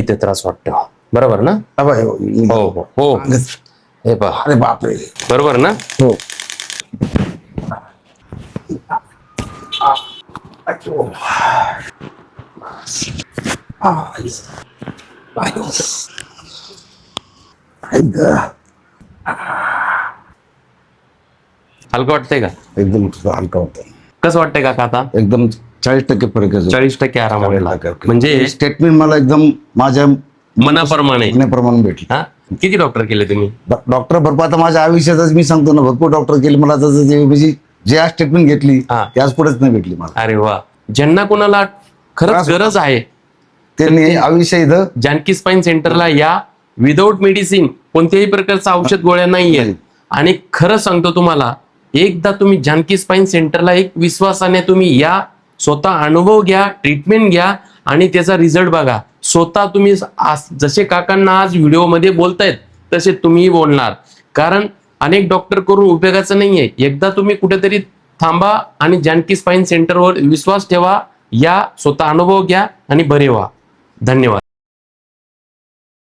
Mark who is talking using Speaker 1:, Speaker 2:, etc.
Speaker 1: इथे त्रास वाटतो, बरोबर ना? हो हो हो. हे पहा,
Speaker 2: अरे बापरे.
Speaker 1: बरोबर ना?
Speaker 2: हो.
Speaker 1: हलकं वाटतंय का?
Speaker 2: एकदम हलका होता.
Speaker 1: कसं वाटतंय का आता?
Speaker 2: एकदम 40% फरक आहे.
Speaker 1: 40% आराम वाटला. म्हणजे
Speaker 2: स्टेटमेंट मला एकदम माझ्या
Speaker 1: मनाप्रमाणे.
Speaker 2: मनाप्रमाणे भेटली.
Speaker 1: हा, किती डॉक्टर केले तुम्ही?
Speaker 2: डॉक्टर भरपूर, आता माझ्या आयुष्यातच मी सांगतो ना, भरपूर डॉक्टर केले मला. म्हणजे जे आज ट्रीटमेंट घेतली
Speaker 1: हा.
Speaker 2: त्याच पुढेच नाही भेटली मला.
Speaker 1: अरे वा. ज्यांना कोणाला खरंच गरज आहे
Speaker 2: त्यांनी आयुष्य इथं
Speaker 1: जानकी स्पाईन सेंटरला या. विदाऊट मेडिसिन, कोणत्याही प्रकारचं औषध गोळ्या नाहीये. आणि खरं सांगतो तुम्हाला, एकदा तुम्ही जानकी स्पाईन सेंटरला एक विश्वासाने तुम्ही या, स्वतः अनुभव घ्या, ट्रीटमेंट घ्या आणि त्याचा रिझल्ट बघा. स्वतः तुम्ही जसे काकांना आज व्हिडिओमध्ये बोलतायत तसे तुम्ही बोलणार. कारण अनेक डॉक्टर करून उपयोगाचं नाहीये. एकदा तुम्ही कुठेतरी थांबा आणि जानकी स्पाईन सेंटरवर विश्वास ठेवा, या, स्वतः अनुभव घ्या आणि बरे व्हा. धन्यवाद.